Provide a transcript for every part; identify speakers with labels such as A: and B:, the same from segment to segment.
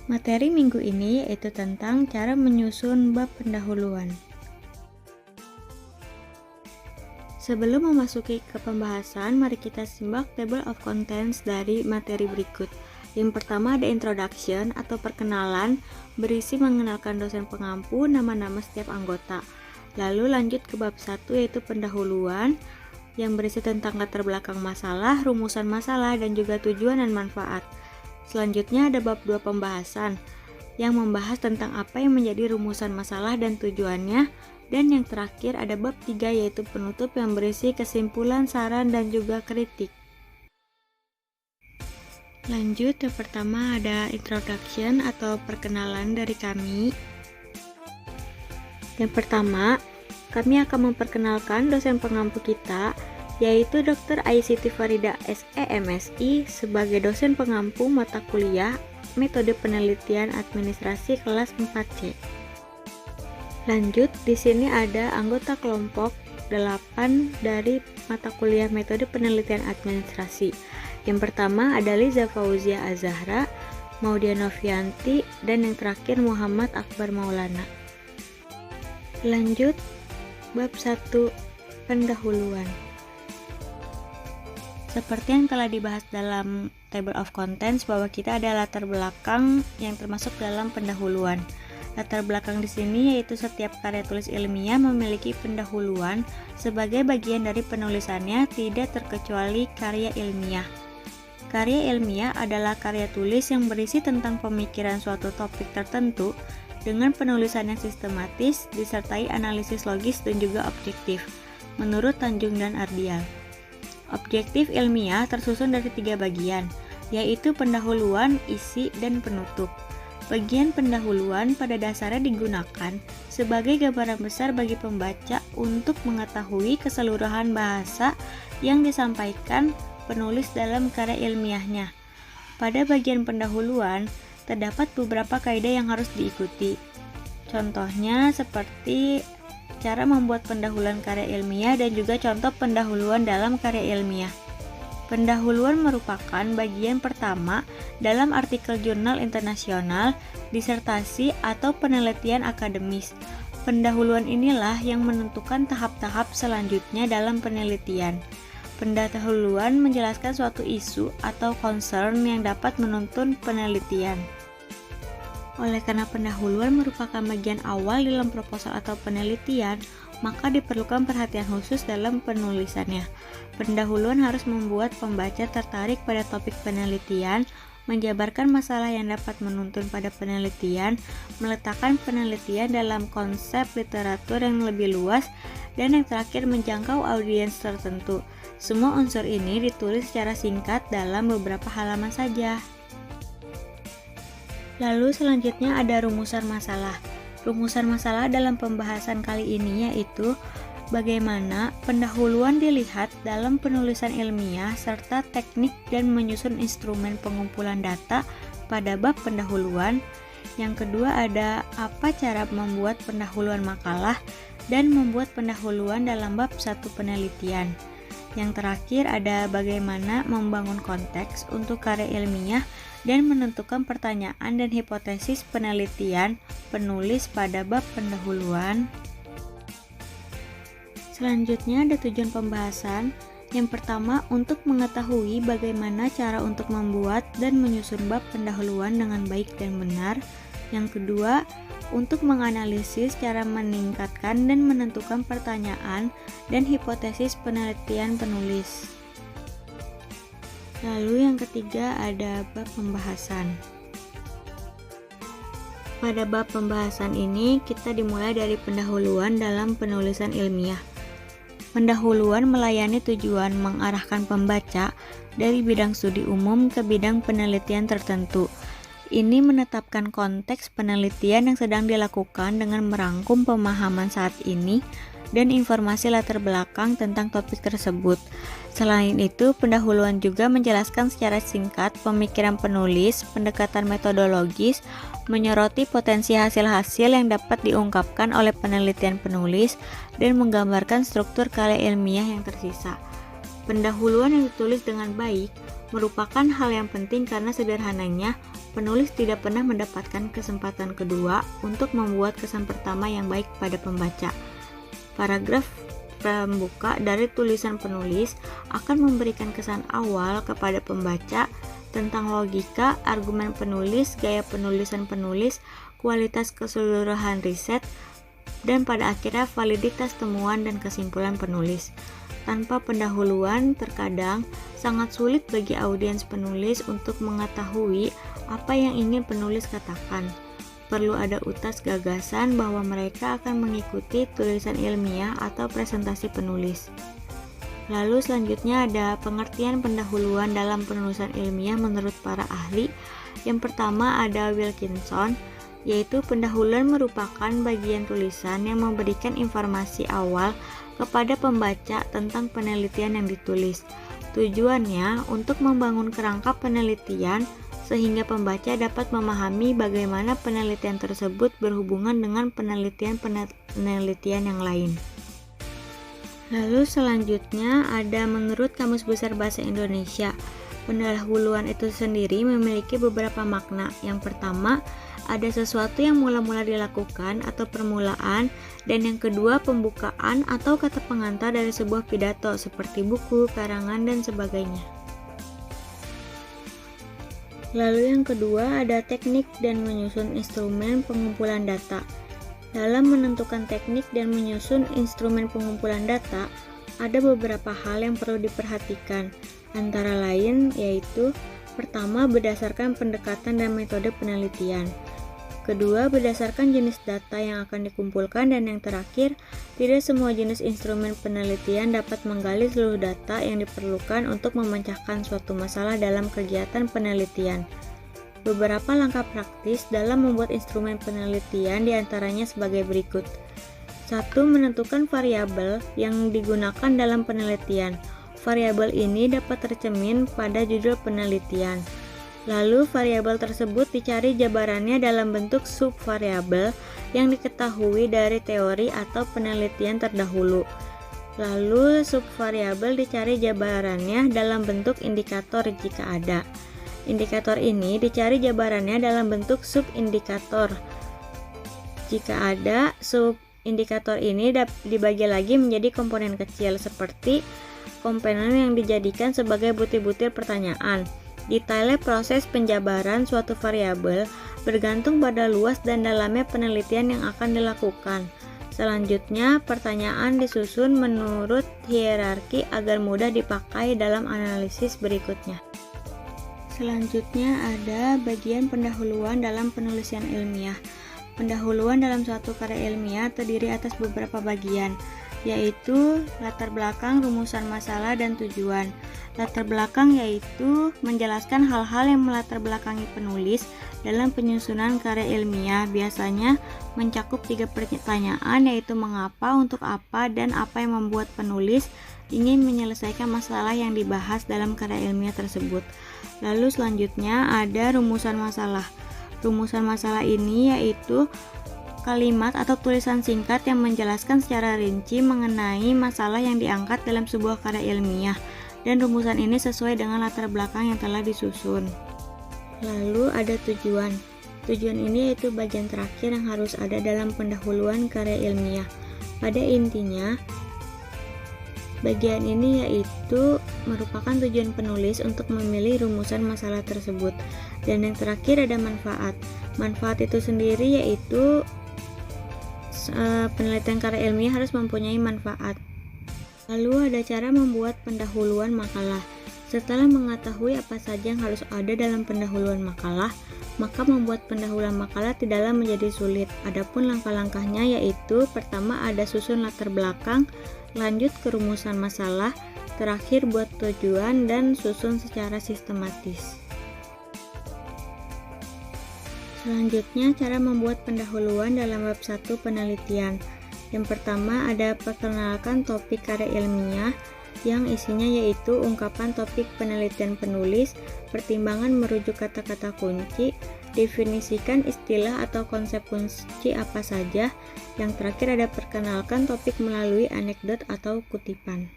A: Materi minggu ini yaitu tentang cara menyusun bab pendahuluan. Sebelum memasuki ke pembahasan, mari kita simak table of contents dari materi berikut. Yang pertama ada introduction atau perkenalan, berisi mengenalkan dosen pengampu, nama-nama setiap anggota. Lalu lanjut ke bab 1 yaitu pendahuluan, yang berisi tentang latar belakang masalah, rumusan masalah, dan juga tujuan dan manfaat. Selanjutnya ada bab 2 pembahasan, yang membahas tentang apa yang menjadi rumusan masalah dan tujuannya. Dan yang terakhir ada bab 3 yaitu penutup yang berisi kesimpulan, saran, dan juga kritik. Lanjut, yang pertama ada introduction atau perkenalan dari kami. Yang pertama, kami akan memperkenalkan dosen pengampu kita, yaitu Dr. Aisiti Farida SE MSI sebagai dosen pengampu mata kuliah Metode Penelitian Administrasi kelas 4C. Lanjut, di sini ada anggota kelompok 8 dari mata kuliah Metode Penelitian Administrasi. Yang pertama ada Liza Fauzia Azahra, Maudia Novianti, dan yang terakhir Muhammad Akbar Maulana. Lanjut, bab 1 pendahuluan. Seperti yang telah dibahas dalam table of contents bahwa kita ada latar belakang yang termasuk dalam pendahuluan. Latar belakang di sini yaitu setiap karya tulis ilmiah memiliki pendahuluan sebagai bagian dari penulisannya, tidak terkecuali karya ilmiah. Karya ilmiah adalah karya tulis yang berisi tentang pemikiran suatu topik tertentu dengan penulisan yang sistematis disertai analisis logis dan juga objektif, menurut Tanjung dan Ardial. Objektif ilmiah tersusun dari 3 bagian, yaitu pendahuluan, isi, dan penutup. Bagian pendahuluan pada dasarnya digunakan sebagai gambaran besar bagi pembaca untuk mengetahui keseluruhan bahasa yang disampaikan penulis dalam karya ilmiahnya. Pada bagian pendahuluan, terdapat beberapa kaidah yang harus diikuti. Contohnya seperti cara membuat pendahuluan karya ilmiah dan juga contoh pendahuluan dalam karya ilmiah. Pendahuluan merupakan bagian pertama dalam artikel jurnal internasional, disertasi, atau penelitian akademis. Pendahuluan inilah yang menentukan tahap-tahap selanjutnya dalam penelitian. Pendahuluan menjelaskan suatu isu atau concern yang dapat menuntun penelitian. Oleh karena pendahuluan merupakan bagian awal dalam proposal atau penelitian, maka diperlukan perhatian khusus dalam penulisannya. Pendahuluan harus membuat pembaca tertarik pada topik penelitian, menjabarkan masalah yang dapat menuntun pada penelitian, meletakkan penelitian dalam konsep literatur yang lebih luas, dan yang terakhir menjangkau audiens tertentu. Semua unsur ini ditulis secara singkat dalam beberapa halaman saja. Lalu selanjutnya ada rumusan masalah. Rumusan masalah dalam pembahasan kali ini yaitu bagaimana pendahuluan dilihat dalam penulisan ilmiah serta teknik dan menyusun instrumen pengumpulan data pada bab pendahuluan. Yang kedua ada apa cara membuat pendahuluan makalah dan membuat pendahuluan dalam bab 1 penelitian. Yang terakhir ada bagaimana membangun konteks untuk karya ilmiah dan menentukan pertanyaan dan hipotesis penelitian penulis pada bab pendahuluan. Selanjutnya ada tujuan pembahasan. Yang pertama, untuk mengetahui bagaimana cara untuk membuat dan menyusun bab pendahuluan dengan baik dan benar. Yang kedua, untuk menganalisis cara meningkatkan dan menentukan pertanyaan dan hipotesis penelitian penulis. Lalu yang ketiga ada bab pembahasan. Pada bab pembahasan ini kita dimulai dari pendahuluan dalam penulisan ilmiah. Pendahuluan melayani tujuan mengarahkan pembaca dari bidang studi umum ke bidang penelitian tertentu. Ini menetapkan konteks penelitian yang sedang dilakukan dengan merangkum pemahaman saat ini dan informasi latar belakang tentang topik tersebut. Selain itu, pendahuluan juga menjelaskan secara singkat pemikiran penulis, pendekatan metodologis, menyoroti potensi hasil-hasil yang dapat diungkapkan oleh penelitian penulis, dan menggambarkan struktur karya ilmiah yang tersisa. Pendahuluan yang ditulis dengan baik merupakan hal yang penting karena sederhananya penulis tidak pernah mendapatkan kesempatan kedua untuk membuat kesan pertama yang baik pada pembaca. Paragraf pembuka dari tulisan penulis akan memberikan kesan awal kepada pembaca tentang logika, argumen penulis, gaya penulisan penulis, kualitas keseluruhan riset, dan pada akhirnya validitas temuan dan kesimpulan penulis. Tanpa pendahuluan, terkadang sangat sulit bagi audiens penulis untuk mengetahui apa yang ingin penulis katakan. Perlu ada utas gagasan bahwa mereka akan mengikuti tulisan ilmiah atau presentasi penulis. Lalu selanjutnya ada pengertian pendahuluan dalam penulisan ilmiah menurut para ahli. Yang pertama ada Wilkinson, yaitu pendahuluan merupakan bagian tulisan yang memberikan informasi awal kepada pembaca tentang penelitian yang ditulis. Tujuannya untuk membangun kerangka penelitian sehingga pembaca dapat memahami bagaimana penelitian tersebut berhubungan dengan penelitian yang lain. Lalu selanjutnya ada menurut Kamus Besar Bahasa Indonesia, pendahuluan itu sendiri memiliki beberapa makna. Yang pertama, ada sesuatu yang mula-mula dilakukan atau permulaan, dan yang kedua pembukaan atau kata pengantar dari sebuah pidato seperti buku, karangan, dan sebagainya. Lalu yang kedua ada teknik dan menyusun instrumen pengumpulan data. Dalam menentukan teknik dan menyusun instrumen pengumpulan data, ada beberapa hal yang perlu diperhatikan, antara lain yaitu pertama berdasarkan pendekatan dan metode penelitian. Kedua, berdasarkan jenis data yang akan dikumpulkan, dan yang terakhir, tidak semua jenis instrumen penelitian dapat menggali seluruh data yang diperlukan untuk memecahkan suatu masalah dalam kegiatan penelitian. Beberapa langkah praktis dalam membuat instrumen penelitian diantaranya sebagai berikut. 1. Menentukan variabel yang digunakan dalam penelitian. Variabel ini dapat tercermin pada judul penelitian. Lalu variabel tersebut dicari jabarannya dalam bentuk subvariabel yang diketahui dari teori atau penelitian terdahulu. Lalu subvariabel dicari jabarannya dalam bentuk indikator jika ada. Indikator ini dicari jabarannya dalam bentuk subindikator. Jika ada, subindikator ini dibagi lagi menjadi komponen kecil seperti komponen yang dijadikan sebagai butir-butir pertanyaan. Detailnya proses penjabaran suatu variabel bergantung pada luas dan dalamnya penelitian yang akan dilakukan. Selanjutnya, pertanyaan disusun menurut hierarki agar mudah dipakai dalam analisis berikutnya. Selanjutnya ada bagian pendahuluan dalam penulisan ilmiah. Pendahuluan dalam suatu karya ilmiah terdiri atas beberapa bagian, yaitu latar belakang, rumusan masalah, dan tujuan. Latar belakang yaitu menjelaskan hal-hal yang melatar belakangi penulis dalam penyusunan karya ilmiah, biasanya mencakup 3 pertanyaan, yaitu mengapa, untuk apa, dan apa yang membuat penulis ingin menyelesaikan masalah yang dibahas dalam karya ilmiah tersebut. Lalu selanjutnya ada rumusan masalah. Rumusan masalah ini yaitu kalimat atau tulisan singkat yang menjelaskan secara rinci mengenai masalah yang diangkat dalam sebuah karya ilmiah, dan rumusan ini sesuai dengan latar belakang yang telah disusun. Lalu ada tujuan. Tujuan ini yaitu bagian terakhir yang harus ada dalam pendahuluan karya ilmiah. Pada intinya, bagian ini yaitu merupakan tujuan penulis untuk memilih rumusan masalah tersebut. Dan yang terakhir ada manfaat. Manfaat itu sendiri yaitu penelitian karya ilmiah harus mempunyai manfaat. Lalu ada cara membuat pendahuluan makalah. Setelah mengetahui apa saja yang harus ada dalam pendahuluan makalah, maka membuat pendahuluan makalah tidaklah menjadi sulit. Adapun langkah-langkahnya yaitu pertama ada susun latar belakang, lanjut ke rumusan masalah, terakhir buat tujuan, dan susun secara sistematis. Selanjutnya, cara membuat pendahuluan dalam bab 1 penelitian. Yang pertama ada perkenalkan topik karya ilmiah, yang isinya yaitu ungkapan topik penelitian penulis, pertimbangan merujuk kata-kata kunci, definisikan istilah atau konsep kunci apa saja. Yang terakhir ada perkenalkan topik melalui anekdot atau kutipan.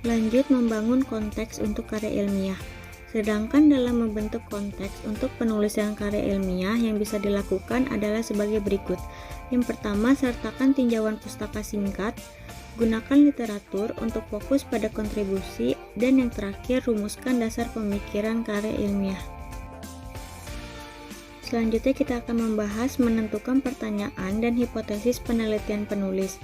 A: Lanjut membangun konteks untuk karya ilmiah. Sedangkan dalam membentuk konteks untuk penulisan karya ilmiah yang bisa dilakukan adalah sebagai berikut. Yang pertama, sertakan tinjauan pustaka singkat, gunakan literatur untuk fokus pada kontribusi, dan yang terakhir, rumuskan dasar pemikiran karya ilmiah. Selanjutnya kita akan membahas menentukan pertanyaan dan hipotesis penelitian penulis.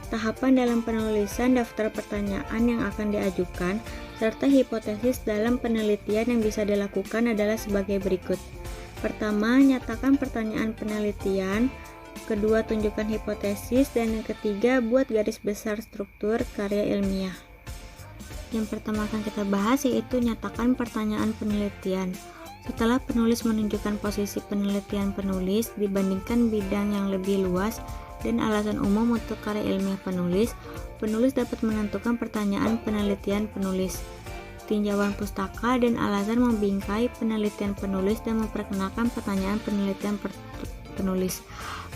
A: Tahapan dalam penulisan daftar pertanyaan yang akan diajukan, serta hipotesis dalam penelitian yang bisa dilakukan adalah sebagai berikut. Pertama, nyatakan pertanyaan penelitian. Kedua, tunjukkan hipotesis. Dan yang ketiga, buat garis besar struktur karya ilmiah. Yang pertama akan kita bahas yaitu nyatakan pertanyaan penelitian. Setelah penulis menunjukkan posisi penelitian penulis dibandingkan bidang yang lebih luas dan alasan umum untuk karya ilmiah penulis, penulis dapat menentukan pertanyaan penelitian penulis, tinjauan pustaka, dan alasan membingkai penelitian penulis dan memperkenalkan pertanyaan penelitian penulis.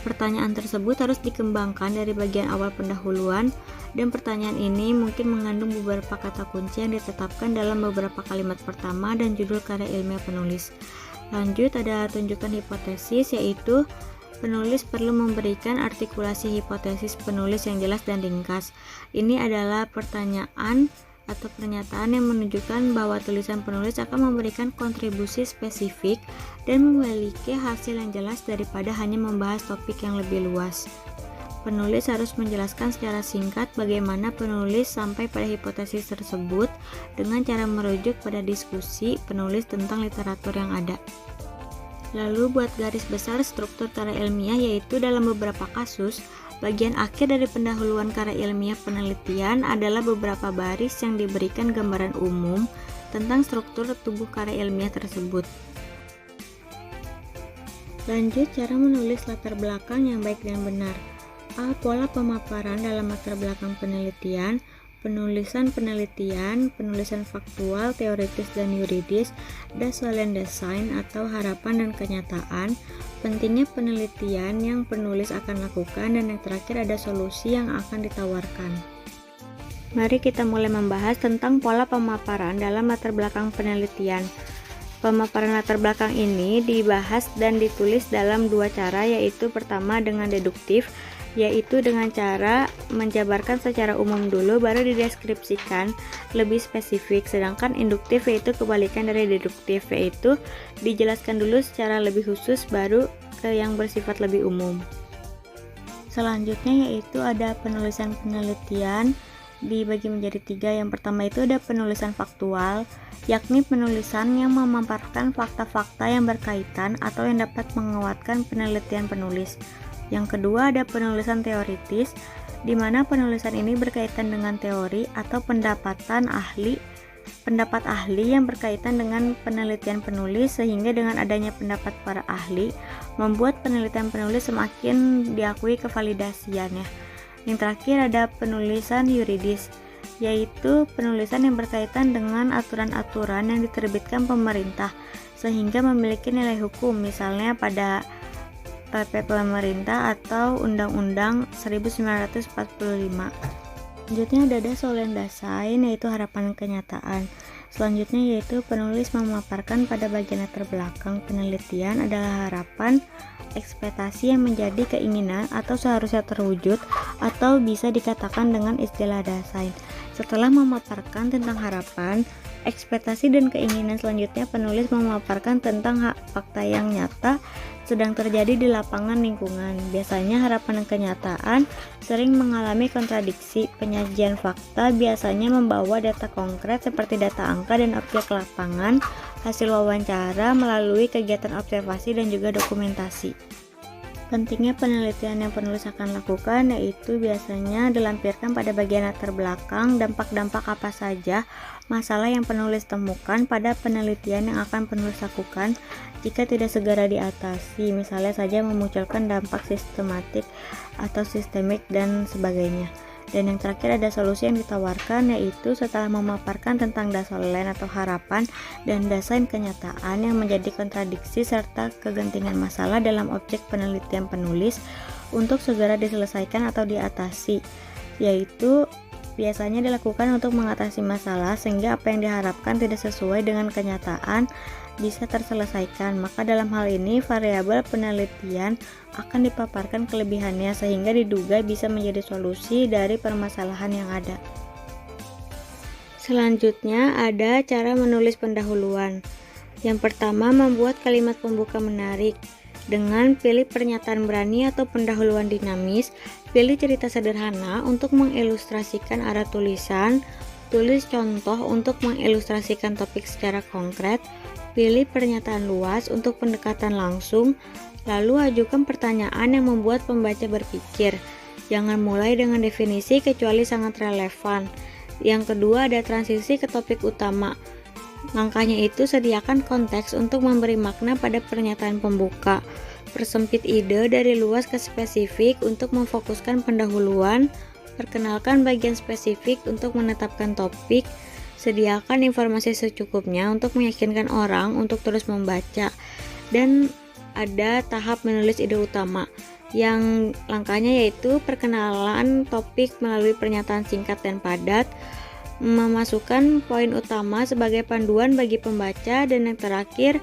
A: Pertanyaan tersebut harus dikembangkan dari bagian awal pendahuluan, dan pertanyaan ini mungkin mengandung beberapa kata kunci yang ditetapkan dalam beberapa kalimat pertama dan judul karya ilmiah penulis. Lanjut, ada tunjukkan hipotesis, yaitu penulis perlu memberikan artikulasi hipotesis penulis yang jelas dan ringkas. Ini adalah pertanyaan atau pernyataan yang menunjukkan bahwa tulisan penulis akan memberikan kontribusi spesifik dan memiliki hasil yang jelas daripada hanya membahas topik yang lebih luas. Penulis harus menjelaskan secara singkat bagaimana penulis sampai pada hipotesis tersebut dengan cara merujuk pada diskusi penulis tentang literatur yang ada. Lalu buat garis besar struktur karya ilmiah, yaitu dalam beberapa kasus, bagian akhir dari pendahuluan karya ilmiah penelitian adalah beberapa baris yang diberikan gambaran umum tentang struktur tubuh karya ilmiah tersebut. Lanjut, cara menulis latar belakang yang baik dan benar. A. Pola pemaparan dalam latar belakang penelitian. Penulisan penelitian, penulisan faktual, teoritis dan yuridis, dasar dan desain atau harapan dan kenyataan, pentingnya penelitian yang penulis akan lakukan, dan yang terakhir ada solusi yang akan ditawarkan. Mari kita mulai membahas tentang pola pemaparan dalam latar belakang penelitian. Pemaparan latar belakang ini dibahas dan ditulis dalam dua cara, yaitu pertama dengan deduktif, yaitu dengan cara menjabarkan secara umum dulu baru dideskripsikan lebih spesifik, sedangkan induktif yaitu kebalikan dari deduktif, yaitu dijelaskan dulu secara lebih khusus baru ke yang bersifat lebih umum. Selanjutnya yaitu ada penulisan penelitian dibagi menjadi tiga. Yang pertama itu ada penulisan faktual, yakni penulisan yang memaparkan fakta-fakta yang berkaitan atau yang dapat menguatkan penelitian penulis. Yang kedua ada penulisan teoritis, di mana penulisan ini berkaitan dengan teori atau pendapat ahli yang berkaitan dengan penelitian penulis, sehingga dengan adanya pendapat para ahli membuat penelitian penulis semakin diakui kevalidasiannya. Yang terakhir ada penulisan yuridis, yaitu penulisan yang berkaitan dengan aturan-aturan yang diterbitkan pemerintah sehingga memiliki nilai hukum, misalnya pada PP pemerintah atau Undang-Undang 1945. Selanjutnya ada dasar dan desain, yaitu harapan kenyataan. Selanjutnya yaitu penulis memaparkan pada bagian latar belakang penelitian adalah harapan, ekspektasi yang menjadi keinginan atau seharusnya terwujud, atau bisa dikatakan dengan istilah desain. Setelah memaparkan tentang harapan, ekspektasi dan keinginan, selanjutnya penulis memaparkan tentang fakta yang nyata sedang terjadi di lapangan lingkungan. Biasanya harapan dan kenyataan sering mengalami kontradiksi. Penyajian fakta biasanya membawa data konkret seperti data angka dan objek lapangan, hasil wawancara melalui kegiatan observasi dan juga dokumentasi. Pentingnya penelitian yang penulis akan lakukan yaitu biasanya dilampirkan pada bagian latar belakang, dampak-dampak apa saja masalah yang penulis temukan pada penelitian yang akan penulis lakukan jika tidak segera diatasi, misalnya saja memunculkan dampak sistematik atau sistemik dan sebagainya. Dan yang terakhir ada solusi yang ditawarkan, yaitu setelah memaparkan tentang dasolen atau harapan dan desain kenyataan yang menjadi kontradiksi serta kegentingan masalah dalam objek penelitian penulis untuk segera diselesaikan atau diatasi, yaitu biasanya dilakukan untuk mengatasi masalah sehingga apa yang diharapkan tidak sesuai dengan kenyataan bisa terselesaikan. Maka dalam hal ini variabel penelitian akan dipaparkan kelebihannya sehingga diduga bisa menjadi solusi dari permasalahan yang ada. Selanjutnya ada cara menulis pendahuluan. Yang pertama, membuat kalimat pembuka menarik. Dengan pilih pernyataan berani atau pendahuluan dinamis, pilih cerita sederhana untuk mengilustrasikan arah tulisan, tulis contoh untuk mengilustrasikan topik secara konkret, pilih pernyataan luas untuk pendekatan langsung, lalu ajukan pertanyaan yang membuat pembaca berpikir. Jangan mulai dengan definisi kecuali sangat relevan. Yang kedua ada transisi ke topik utama. Langkahnya itu sediakan konteks untuk memberi makna pada pernyataan pembuka. Persempit ide dari luas ke spesifik untuk memfokuskan pendahuluan. Perkenalkan bagian spesifik untuk menetapkan topik. Sediakan informasi secukupnya untuk meyakinkan orang untuk terus membaca. Dan ada tahap menulis ide utama. Yang langkahnya yaitu perkenalan topik melalui pernyataan singkat dan padat, memasukkan poin utama sebagai panduan bagi pembaca, dan yang terakhir,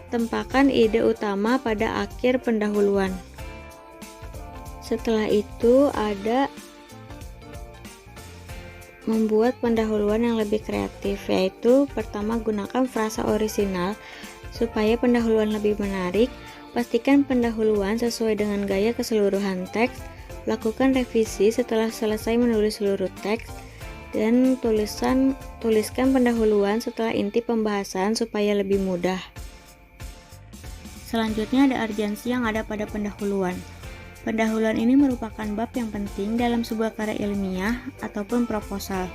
A: tempakan ide utama pada akhir pendahuluan. Setelah itu ada membuat pendahuluan yang lebih kreatif, yaitu pertama gunakan frasa orisinal supaya pendahuluan lebih menarik. Pastikan pendahuluan sesuai dengan gaya keseluruhan teks. Lakukan revisi setelah selesai menulis seluruh teks. Dan tuliskan pendahuluan setelah inti pembahasan supaya lebih mudah. Selanjutnya ada urgensi yang ada pada pendahuluan. Pendahuluan ini merupakan bab yang penting dalam sebuah karya ilmiah ataupun proposal.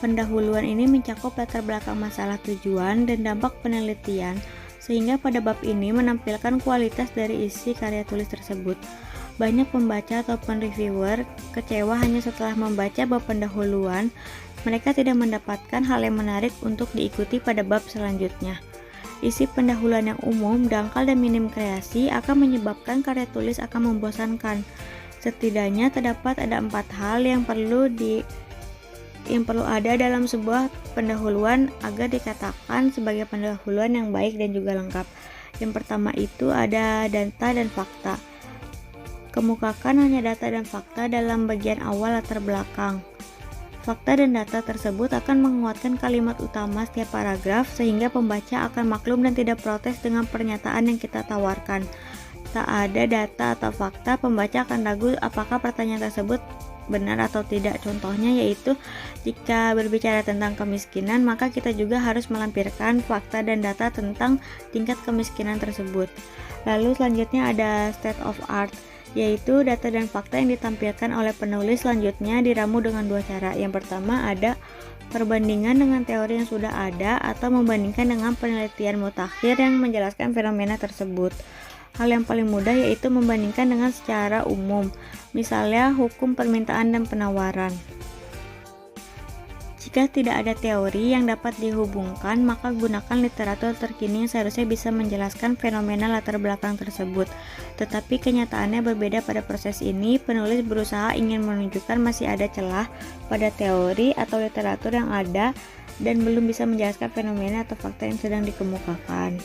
A: Pendahuluan ini mencakup latar belakang masalah, tujuan, dan dampak penelitian, sehingga pada bab ini menampilkan kualitas dari isi karya tulis tersebut. Banyak pembaca ataupun reviewer kecewa hanya setelah membaca bab pendahuluan, mereka tidak mendapatkan hal yang menarik untuk diikuti pada bab selanjutnya. Isi pendahuluan yang umum, dangkal, dan minim kreasi akan menyebabkan karya tulis akan membosankan. Setidaknya terdapat ada 4 hal yang perlu ada dalam sebuah pendahuluan agar dikatakan sebagai pendahuluan yang baik dan juga lengkap. Yang pertama itu ada data dan fakta. Kemukakan hanya data dan fakta dalam bagian awal latar belakang. Fakta dan data tersebut akan menguatkan kalimat utama setiap paragraf sehingga pembaca akan maklum dan tidak protes dengan pernyataan yang kita tawarkan. Tak ada data atau fakta, pembaca akan ragu apakah pertanyaan tersebut benar atau tidak. Contohnya yaitu jika berbicara tentang kemiskinan, maka kita juga harus melampirkan fakta dan data tentang tingkat kemiskinan tersebut. Lalu selanjutnya ada state of art, yaitu data dan fakta yang ditampilkan oleh penulis selanjutnya diramu dengan 2 cara. Yang pertama ada perbandingan dengan teori yang sudah ada atau membandingkan dengan penelitian mutakhir yang menjelaskan fenomena tersebut. Hal yang paling mudah yaitu membandingkan dengan secara umum, misalnya hukum permintaan dan penawaran. Jika tidak ada teori yang dapat dihubungkan, maka gunakan literatur terkini yang seharusnya bisa menjelaskan fenomena latar belakang tersebut. Tetapi kenyataannya berbeda pada proses ini. Penulis berusaha ingin menunjukkan masih ada celah pada teori atau literatur yang ada dan belum bisa menjelaskan fenomena atau fakta yang sedang dikemukakan.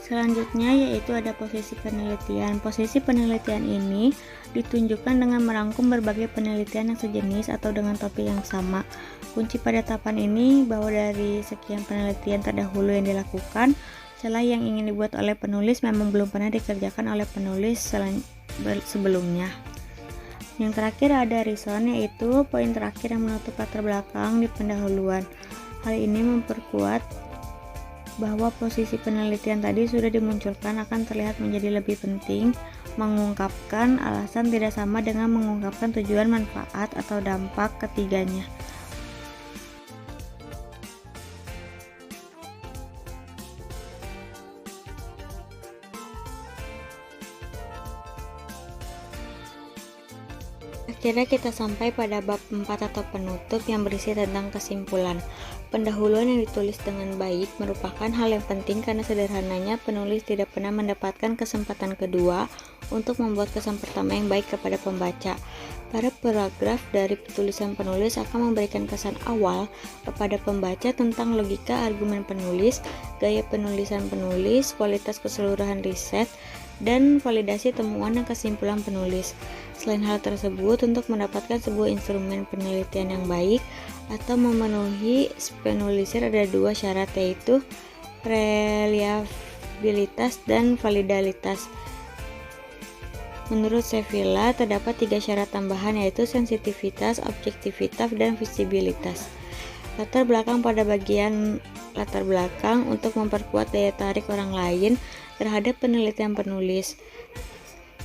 A: Selanjutnya yaitu ada posisi penelitian. Posisi penelitian ini ditunjukkan dengan merangkum berbagai penelitian yang sejenis atau dengan topik yang sama. Kunci pada tahapan ini bahwa dari sekian penelitian terdahulu yang dilakukan, celah yang ingin dibuat oleh penulis memang belum pernah dikerjakan oleh penulis sebelumnya. Yang terakhir ada reason, yaitu poin terakhir yang menutup latar belakang di pendahuluan. Hal ini memperkuat bahwa posisi penelitian tadi sudah dimunculkan akan terlihat menjadi lebih penting. Mengungkapkan alasan tidak sama dengan mengungkapkan tujuan, manfaat, atau dampak ketiganya. Akhirnya kita sampai pada bab 4 atau penutup yang berisi tentang kesimpulan. Pendahuluan yang ditulis dengan baik merupakan hal yang penting karena sederhananya penulis tidak pernah mendapatkan kesempatan kedua untuk membuat kesan pertama yang baik kepada pembaca. Para paragraf dari tulisan penulis akan memberikan kesan awal kepada pembaca tentang logika argumen penulis, gaya penulisan penulis, kualitas keseluruhan riset, dan validasi temuan dan kesimpulan penulis. Selain hal tersebut, untuk mendapatkan sebuah instrumen penelitian yang baik atau memenuhi penulisir ada dua syarat, yaitu reliabilitas dan validalitas. Menurut Sevilla, terdapat 3 syarat tambahan, yaitu sensitivitas, objektivitas, dan visibilitas. Latar belakang pada bagian latar belakang untuk memperkuat daya tarik orang lain terhadap penelitian penulis.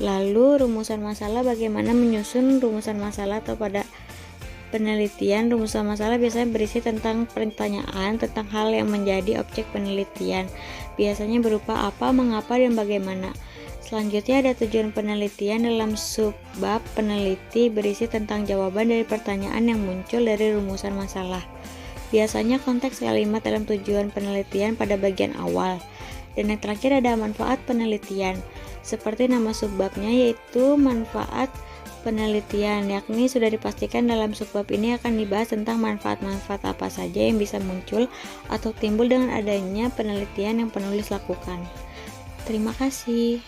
A: Lalu rumusan masalah, bagaimana menyusun rumusan masalah atau pada penelitian. Rumusan masalah biasanya berisi tentang pertanyaan tentang hal yang menjadi objek penelitian, biasanya berupa apa, mengapa, dan bagaimana. Selanjutnya ada tujuan penelitian. Dalam subbab peneliti berisi tentang jawaban dari pertanyaan yang muncul dari rumusan masalah. Biasanya konteks kalimat dalam tujuan penelitian pada bagian awal. Dan yang terakhir ada manfaat penelitian, seperti nama subbabnya, yaitu manfaat penelitian, yakni sudah dipastikan dalam subbab ini akan dibahas tentang manfaat-manfaat apa saja yang bisa muncul atau timbul dengan adanya penelitian yang penulis lakukan. Terima kasih.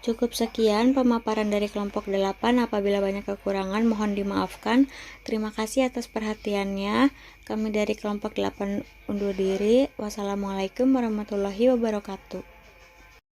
A: Cukup sekian pemaparan dari kelompok 8. Apabila banyak kekurangan mohon dimaafkan. Terima kasih atas perhatiannya. Kami dari kelompok 8 undur diri. Wassalamualaikum warahmatullahi wabarakatuh.